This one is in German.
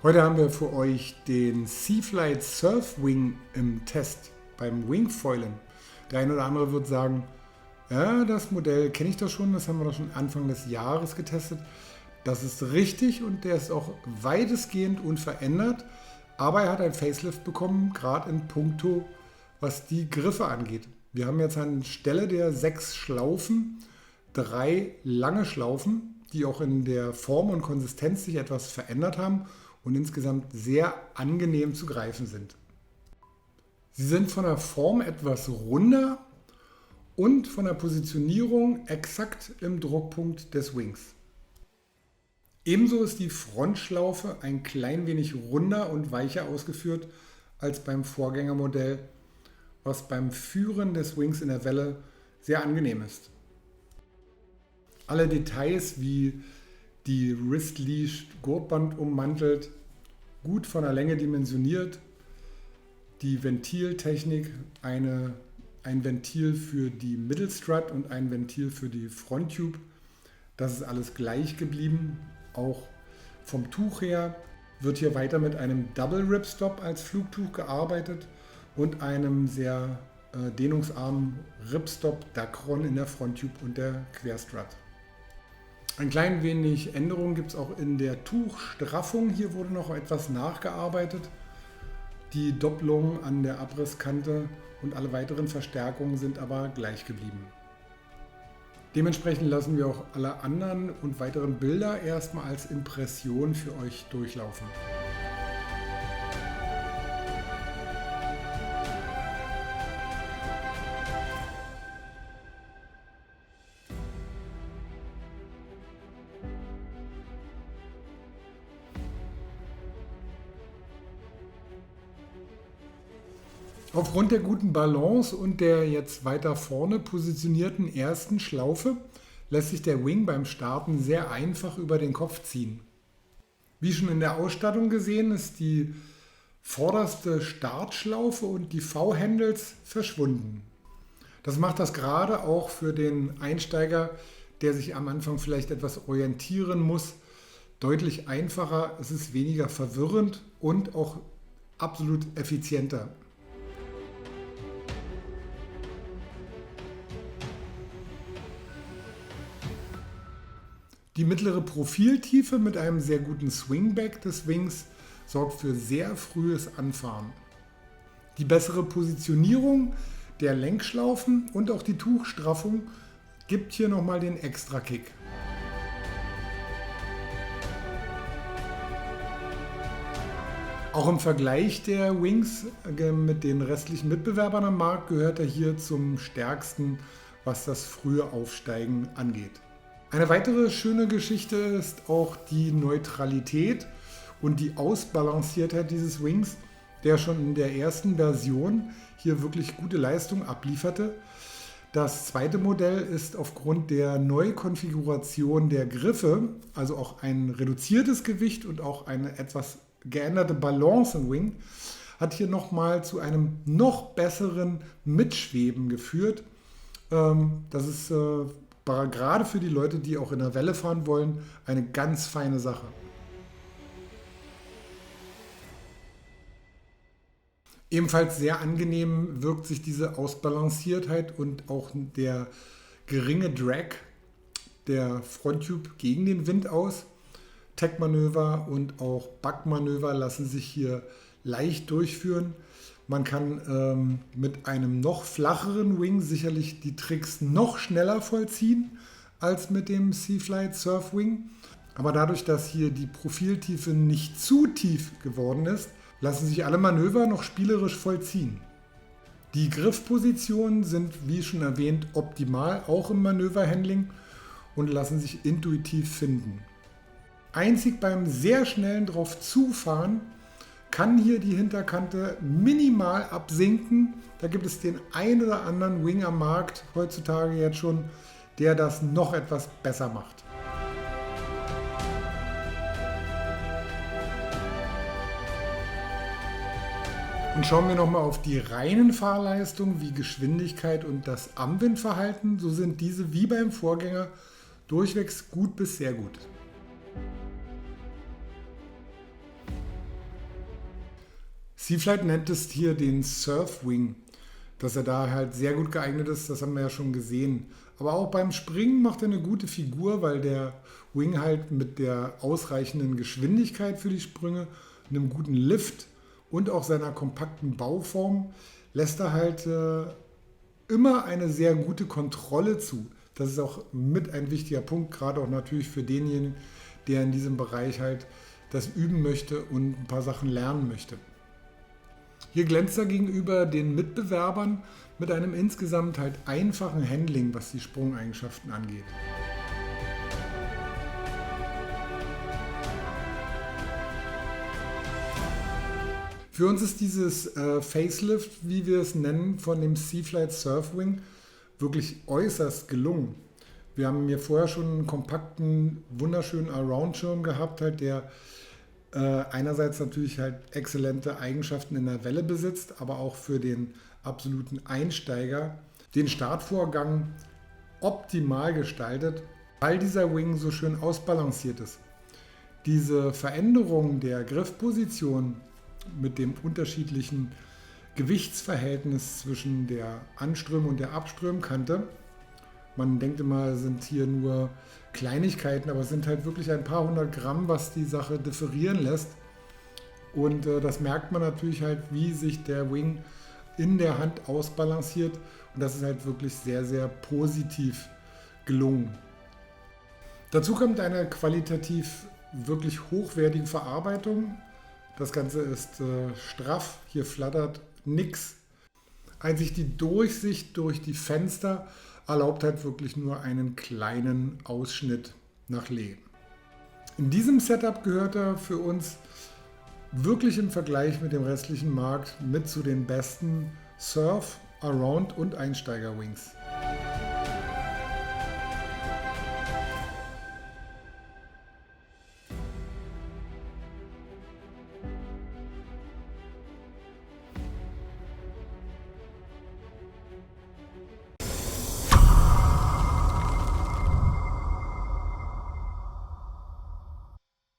Heute haben wir für euch den Seaflight Surf Wing im Test beim Wingfoilen. Der eine oder andere wird sagen, ja, das Modell kenne ich doch schon, das haben wir doch schon Anfang des Jahres getestet. Das ist richtig und der ist auch weitestgehend unverändert, aber er hat ein Facelift bekommen, gerade in puncto, was die Griffe angeht. Wir haben jetzt anstelle der 6 Schlaufen 3 lange Schlaufen, die auch in der Form und Konsistenz sich etwas verändert haben und insgesamt sehr angenehm zu greifen sind. Sie sind von der Form etwas runder und von der Positionierung exakt im Druckpunkt des Wings. Ebenso ist die Frontschlaufe ein klein wenig runder und weicher ausgeführt als beim Vorgängermodell, was beim Führen des Wings in der Welle sehr angenehm ist. Alle Details wie die Wrist Leash Gurtband ummantelt, gut von der Länge dimensioniert, die Ventiltechnik, ein Ventil für die Middle Strut und ein Ventil für die Front Tube, das ist alles gleich geblieben. Auch vom Tuch her wird hier weiter mit einem Double Ripstop als Flugtuch gearbeitet und einem sehr dehnungsarmen Ripstop Dacron in der Front Tube und der Querstrut. Ein klein wenig Änderungen gibt es auch in der Tuchstraffung. Hier wurde noch etwas nachgearbeitet. Die Doppelung an der Abrisskante und alle weiteren Verstärkungen sind aber gleich geblieben. Dementsprechend lassen wir auch alle anderen und weiteren Bilder erstmal als Impression für euch durchlaufen. Aufgrund der guten Balance und der jetzt weiter vorne positionierten ersten Schlaufe lässt sich der Wing beim Starten sehr einfach über den Kopf ziehen. Wie schon in der Ausstattung gesehen, ist die vorderste Startschlaufe und die V-Handles verschwunden. Das macht das gerade auch für den Einsteiger, der sich am Anfang vielleicht etwas orientieren muss, deutlich einfacher. Es ist weniger verwirrend und auch absolut effizienter. Die mittlere Profiltiefe mit einem sehr guten Swingback des Wings sorgt für sehr frühes Anfahren. Die bessere Positionierung der Lenkschlaufen und auch die Tuchstraffung gibt hier nochmal den Extra-Kick. Auch im Vergleich der Wings mit den restlichen Mitbewerbern am Markt gehört er hier zum stärksten, was das frühe Aufsteigen angeht. Eine weitere schöne Geschichte ist auch die Neutralität und die Ausbalanciertheit dieses Wings, der schon in der ersten Version hier wirklich gute Leistung ablieferte. Das zweite Modell ist aufgrund der Neukonfiguration der Griffe, also auch ein reduziertes Gewicht und auch eine etwas geänderte Balance im Wing, hat hier nochmal zu einem noch besseren Mitschweben geführt. Das ist gerade für die Leute, die auch in der Welle fahren wollen, eine ganz feine Sache. Ebenfalls sehr angenehm wirkt sich diese Ausbalanciertheit und auch der geringe Drag der Fronttube gegen den Wind aus. Tech-Manöver und auch Backmanöver lassen sich hier leicht durchführen. Man kann mit einem noch flacheren Wing sicherlich die Tricks noch schneller vollziehen als mit dem Seaflight Surf Wing. Aber dadurch, dass hier die Profiltiefe nicht zu tief geworden ist, lassen sich alle Manöver noch spielerisch vollziehen. Die Griffpositionen sind, wie schon erwähnt, optimal, auch im Manöverhandling und lassen sich intuitiv finden. Einzig beim sehr schnellen drauf zufahren kann hier die Hinterkante minimal absinken. Da gibt es den ein oder anderen Wing am Markt heutzutage jetzt schon, der das noch etwas besser macht. Und schauen wir nochmal auf die reinen Fahrleistungen wie Geschwindigkeit und das Anwendverhalten. So sind diese wie beim Vorgänger durchwegs gut bis sehr gut. Seaflight nennt es hier den Surf Wing, dass er da halt sehr gut geeignet ist, das haben wir ja schon gesehen. Aber auch beim Springen macht er eine gute Figur, weil der Wing halt mit der ausreichenden Geschwindigkeit für die Sprünge, einem guten Lift und auch seiner kompakten Bauform lässt er halt immer eine sehr gute Kontrolle zu. Das ist auch mit ein wichtiger Punkt, gerade auch natürlich für denjenigen, der in diesem Bereich halt das üben möchte und ein paar Sachen lernen möchte. Hier glänzt er gegenüber den Mitbewerbern mit einem insgesamt halt einfachen Handling, was die Sprungeigenschaften angeht. Für uns ist dieses Facelift, wie wir es nennen, von dem Seaflight Surfwing wirklich äußerst gelungen. Wir haben hier vorher schon einen kompakten, wunderschönen Around-Schirm gehabt, halt, der einerseits natürlich halt exzellente Eigenschaften in der Welle besitzt, aber auch für den absoluten Einsteiger den Startvorgang optimal gestaltet, weil dieser Wing so schön ausbalanciert ist. Diese Veränderung der Griffposition mit dem unterschiedlichen Gewichtsverhältnis zwischen der Anström- und der Abströmkante. Man denkt immer, es sind hier nur Kleinigkeiten, aber es sind halt wirklich ein paar hundert Gramm, was die Sache differieren lässt. Und das merkt man natürlich halt, wie sich der Wing in der Hand ausbalanciert. Und das ist halt wirklich sehr, sehr positiv gelungen. Dazu kommt eine qualitativ wirklich hochwertige Verarbeitung. Das Ganze ist straff, hier flattert nichts. Einzig die Durchsicht durch die Fenster erlaubt halt wirklich nur einen kleinen Ausschnitt nach Lee. In diesem Setup gehört er für uns wirklich im Vergleich mit dem restlichen Markt mit zu den besten Surf-, Around- und Einsteiger-Wings.